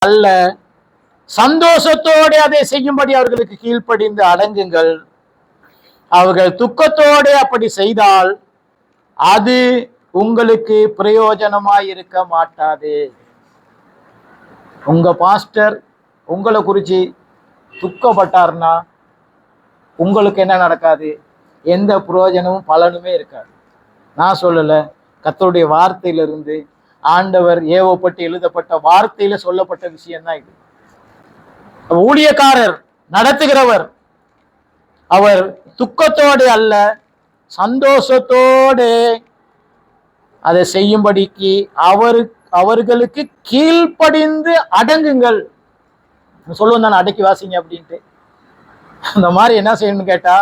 அல்ல, சந்தோஷத்தோடு அதை செய்யும்படி அவர்களுக்கு கீழ்ப்படிந்து அடங்குங்கள். அவர்கள் துக்கத்தோடு அப்படி செய்தால் அது உங்களுக்கு பிரயோஜனமாய் இருக்க மாட்டாது. உங்க பாஸ்டர் உங்களை குறிச்சு துக்கப்பட்டார்னா உங்களுக்கு என்ன நடக்காது? எந்த பிரயோஜனமும் பலனுமே இருக்காது. நான் சொல்லல, கர்த்தருடைய வார்த்தையிலிருந்து ஆண்டவர் ஏவப்பட்டு எழுதப்பட்ட வார்த்தையில சொல்லப்பட்ட விஷயம்தான் இது. ஊழியக்காரர், நடத்துகிறவர், அவர் துக்கத்தோடு அல்ல, சந்தோஷத்தோடு அதை செய்யும்படிக்கு அவர்களுக்கு கீழ்ப்படிந்து அடங்குங்கள். சொல்லுவோம் தானே, அடக்கி வாசிங்க அப்படின்ட்டு. அந்த மாதிரி என்ன செய்யணும்னு கேட்டா,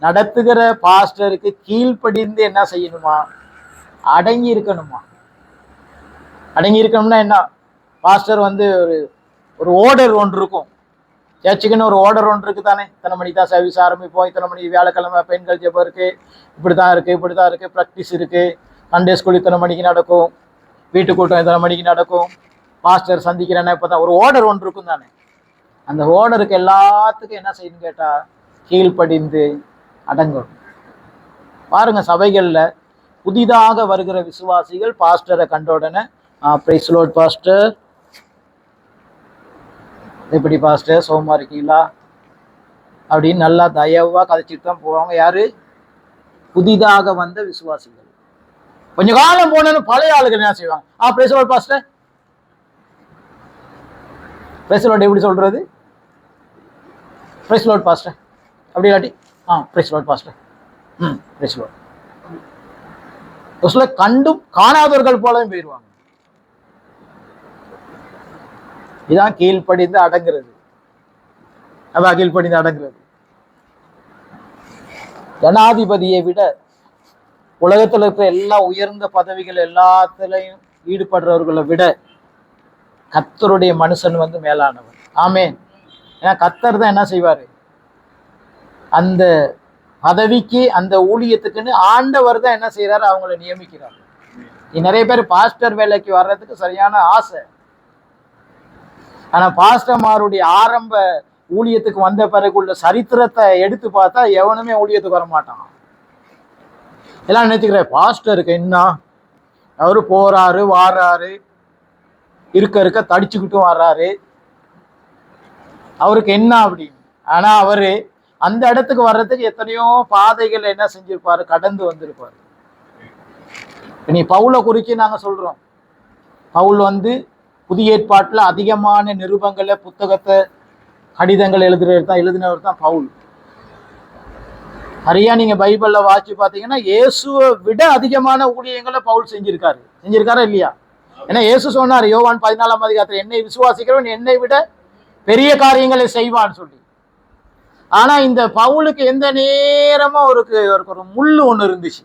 நடத்துகிற பாஸ்டருக்கு கீழ்ப்படிந்து என்ன செய்யணுமா? அடங்கி இருக்கணுமா? அடங்கி இருக்கணும்னா என்ன? பாஸ்டர் வந்து ஒரு ஓர்டர் ஒன்று இருக்கும். சர்ச்சுக்குன்னு ஒரு ஓர்டர் ஒன்று இருக்கு தானே. இத்தனை மணிக்கு தான் சர்வீஸ் ஆரம்பிப்போம், இத்தனை மணிக்கு வியாழக்கிழமை பெண்கள் ஜெபம் இருக்கு, இப்படிதான் இருக்கு, ப்ராக்டிஸ் இருக்கு, சண்டே ஸ்கூல் இத்தனை மணிக்கு நடக்கும், வீட்டு கூட்டம் இத்தனை மணிக்கு நடக்கும், பாஸ்டர் சந்திக்கிறேன்னா இப்பதான் ஒரு ஓர்டர் ஒன்று இருக்கும் தானே. அந்த ஓர்டருக்கு எல்லாத்துக்கும் என்ன செய்யணும் கேட்டா, கீழ்ப்படிந்து அடங்கும். பாருங்க, சபைகள்ல புதிதாக வருகிற விசுவாசிகள் பாஸ்டரை கண்ட உடனே பிரைஸ் லார்ட் பாஸ்டர், எப்படி பாஸ்டர் சோமா இருக்கீங்களா அப்படின்னு நல்லா தயவா கதைச்சிட்டு தான் போவாங்க. யாரு? புதிதாக வந்த விசுவாசிகள். கொஞ்ச காலம் போனன்னு பழைய ஆளுகள் என்ன செய்வாங்க? Praise lord pastor, praise lord எப்படி சொல்றது? பிரைஸ் லார்ட் பாஸ்டர் அப்படி இல்லாட்டி praise lord pastor, praise lord. கண்டும் காணாதவர்கள் போலவும் போயிடுவாங்க. இதான் கீழ்ப்படிந்து அடங்குறது. அதான் கீழ்ப்படிந்து அடங்குறது. ஜனாதிபதியை விட உலகத்தில் இருக்கிற எல்லா உயர்ந்த பதவிகள் எல்லாத்திலையும் ஈடுபடுறவர்களை விட கர்த்தருடைய மனுஷன் வந்து மேலானவர். ஆமேன். ஏன்னா கர்த்தர் தான் என்ன செய்வாரு? அந்த பதவிக்கு, அந்த ஊழியத்துக்குன்னு ஆண்டவர் தான் என்ன செய்யறாரு? அவங்களை நியமிக்கிறார். நிறைய பேர் பாஸ்டர் வேலைக்கு வர்றதுக்கு சரியான ஆசை. ஆனா பாஸ்டர்மாருடைய ஆரம்ப ஊழியத்துக்கு வந்த பிறகு உள்ள சரித்திரத்தை எடுத்து பார்த்தா எவனுமே ஊழியத்துக்கு வர மாட்டான். எல்லாம் நினைச்சுக்கிற பாஸ்டருக்கு என்ன, அவரு போறாரு வாராரு, இருக்க தடிச்சுக்கிட்டும் வர்றாரு, அவருக்கு என்ன அப்படின்னு. ஆனா அவரு அந்த இடத்துக்கு வர்றதுக்கு எத்தனையோ பாதைகள் என்ன செஞ்சிருப்பாரு, கடந்து வந்திருப்பாரு. நீ பவுலை குறித்து நாங்க சொல்றோம். பவுல் வந்து புதிய ஏற்பாட்டுல அதிகமான நிருபங்களை, புத்தகத்தை, கடிதங்கள் எழுதினவர் தான் பவுல். சரியா நீங்க பைபிள்ல வாசிச்சு பாத்தீங்கன்னா இயேசுவை விட அதிகமான ஊழியங்களை பவுல் செஞ்சிருக்காரா இல்லையா? ஏன்னா இயேசு சொன்னார் யோவான் 14ஆம் அதிகாரத்துல, என்னை விசுவாசிக்கிறவன் என்னை விட பெரிய காரியங்களை செய்வான்னு சொல்லி. ஆனா இந்த பவுலுக்கு எந்த நேரமும் ஒரு முள்ளு ஒண்ணு இருந்துச்சு.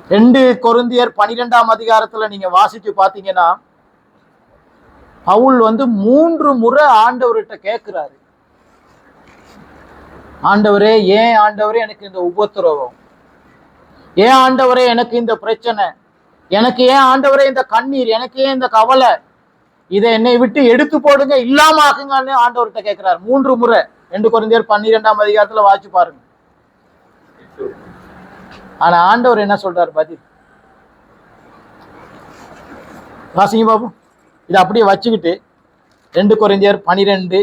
2 கொரிந்தியர் 12ஆம் அதிகாரத்துல நீங்க வாசிச்சு பாத்தீங்கன்னா, பவுல் வந்து 3 முறை ஆண்டவர்கிட்ட கேட்கிறாரு, ஆண்டவரே, ஏன் ஆண்டவரே எனக்கு இந்த உபத்திரவம், ஏன் ஆண்டவரே எனக்கு இந்த பிரச்சனை, எனக்கு ஏன் ஆண்டவரே இந்த கண்ணீர், எனக்கு ஏன் இந்த கவலை, இதை என்னை விட்டு எடுத்து போடுங்க, இல்லாம ஆக்குங்கன்னு ஆண்டவர்கிட்ட கேட்கிறார் 3 முறை. 2 கொரிந்தியர் 12ஆம் அதிகாரத்துல வாசிச்சு பாருங்க. ஆனா ஆண்டவர் என்ன சொல்றாரு? பதில் வாசிங்க பாபு. இதை அப்படியே வச்சுக்கிட்டு 2 கொரிந்தியர் 12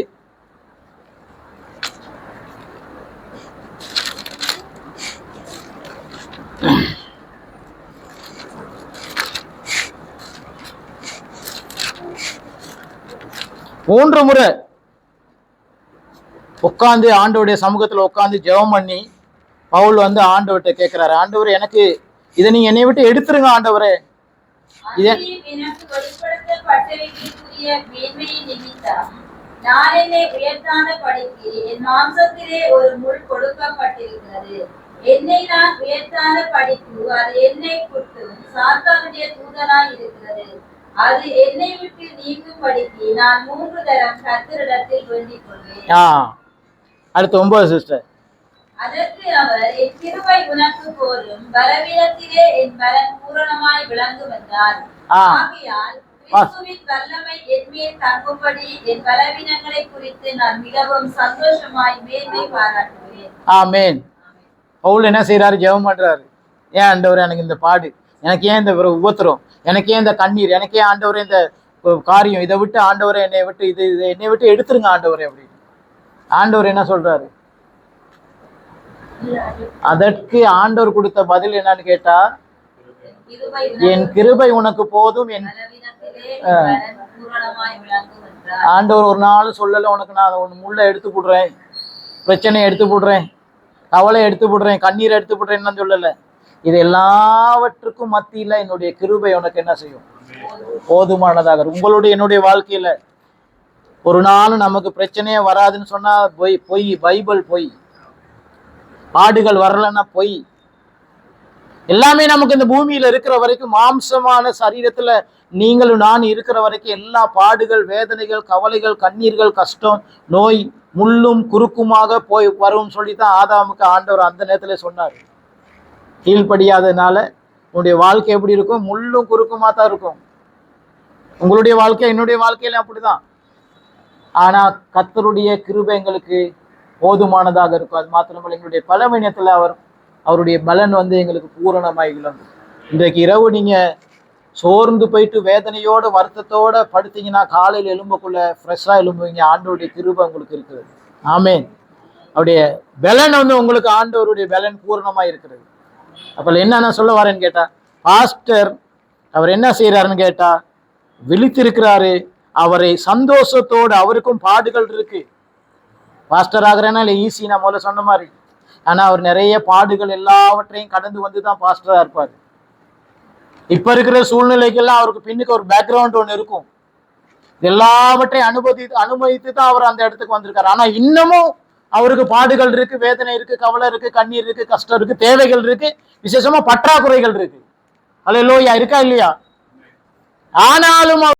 3 முறை உட்காந்து ஆண்டவருடைய சமூகத்துல உட்காந்து ஜெபம் பண்ணி பவுல் வந்து ஆண்டவர்கிட்ட கேட்கிறாரு, ஆண்டவர் எனக்கு இதை நீங்க என்னை விட்டு எடுத்துருங்க ஆண்டவரே. நான் என்னை உயர்த்தான படிக்கு என் மாம்சத்திலே ஒரு முள் கொடுக்கப்பட்டிருக்கிறது. என்னை நான் உயர்த்தான படிக்கு அது என்னை குட்டும் சாத்தானுடைய தூதனாய் இருக்கிறது. அது என்னை விட்டு நீங்கும்படிக்கு நான் 3 தரம் கர்த்தரிடத்தில் வேண்டிக் கொள்வேன். அடுத்து 9 சிஸ்டர். அதற்கு அவர், என் கிருபை உனக்கு போதும், பலவீனத்திலே என் பலன் பூரணமாய் விளங்கும் என்றார். ஆகையால் கிறிஸ்துவின் வல்லமை என் மேல் தங்கும்படி என் பலவீனங்களை குறித்து நான் மிகவும் சந்தோஷமாய் மேன்மை பாராட்டுவேன். ஆமென். பவுல் என்ன செய்யறாரு? ஜெபம் பண்றாரு. ஏன் ஆண்டவரே எனக்கு இந்த பாடு, எனக்கு ஏன் இந்த உபத்திரம், எனக்கு ஏன் இந்த கண்ணீர், எனக்கு ஏன் ஆண்டவரே இந்த காரியம், இதை விட்டு ஆண்டவரே என்னை விட்டு இது என்னை விட்டு எடுத்துருங்க ஆண்டவரே அப்படின்னு. ஆண்டவர் என்ன சொல்றாரு? அதற்கு ஆண்டவர் கொடுத்த பதில் என்னன்னு கேட்டா, என் கிருபை உனக்கு போதும், என் ஆண்டவர் ஒரு நாள் சொல்லல உனக்கு நான் முள்ள எடுத்து போடுறேன், பிரச்சனையை எடுத்து போடுறேன், கவலை எடுத்து போடுறேன், கண்ணீரை எடுத்து போடுறேன்னு சொல்லல. இது எல்லாவற்றுக்கும் மத்தியில என்னுடைய கிருபை உனக்கு என்ன செய்யும்? போதுமானதாக. உங்களுடைய என்னுடைய வாழ்க்கையில ஒரு நாள் நமக்கு பிரச்சனையே வராதுன்னு சொன்னா பொய், பைபிள் பொய். பாடுகள் வரலன்னா பொய். எல்லாமே நமக்கு இந்த பூமியில இருக்கிற வரைக்கும், மாம்சமான சரீரத்துல நீங்களும் நான் இருக்கிற வரைக்கும் எல்லா பாடுகள், வேதனைகள், கவலைகள், கண்ணீர்கள், கஷ்டம், நோய், முள்ளும் குறுக்குமாக போய் வரும் சொல்லித்தான் ஆதாமுக்கு ஆண்டவர் அந்த நேரத்துல சொன்னார். கீழ்படியாததுனால உன்னுடைய வாழ்க்கை எப்படி இருக்கும்? முள்ளும் குறுக்குமா தான் இருக்கும். உங்களுடைய வாழ்க்கை என்னுடைய வாழ்க்கையில அப்படிதான். ஆனா கர்த்தருடைய கிருபை எங்களுக்கு போதுமானதாக இருக்கும். அது மாத்திரமல்ல, எங்களுடைய பலவீனத்துல அவருடைய பலன் எங்களுக்கு பூரணமாய் விளங்கும். இன்றைக்கு இரவு நீங்க சோர்ந்து போயிட்டு வேதனையோட வருத்தத்தோட படுத்தீங்கன்னா காலையில் எலும்பக்குள்ள ஃப்ரெஷ்ஷா எலும்புவீங்க. ஆண்டவருடைய கிருபை உங்களுக்கு இருக்கிறது. ஆமென். அவருடைய பலன் உங்களுக்கு ஆண்டவருடைய பலன் பூரணமா இருக்கிறது. அப்ப என்ன நான் சொல்ல வரேன்னு கேட்டா, பாஸ்டர் அவர் என்ன செய்யறாருன்னு கேட்டா, விழித்திருக்கிறாரு. அவரை சந்தோஷத்தோடு, அவருக்கும் பாடுகள் இருக்கு. பாஸ்டர் ஆகிறேன்னா இல்லை ஈஸி, நான் முதல்ல சொன்ன மாதிரி. ஆனா அவர் நிறைய பாடுகள் எல்லாவற்றையும் கடந்து வந்துதான் பாஸ்டரா இருப்பாரு. இப்ப இருக்கிற சூழ்நிலைக்கெல்லாம் அவருக்கு பின்னுக்கு ஒரு பேக்ரவுண்ட் ஒன்று இருக்கும். எல்லாவற்றையும் அனுமதித்து தான் அவர் அந்த இடத்துக்கு வந்திருக்காரு. ஆனா இன்னமும் அவருக்கு பாடுகள் இருக்கு, வேதனை இருக்கு, கவலை இருக்கு, கண்ணீர் இருக்கு, கஷ்டம் இருக்கு, தேவைகள் இருக்கு, விசேஷமா பற்றாக்குறைகள் இருக்கு. அல்லேலூயா, இருக்கா இல்லையா? ஆனாலும்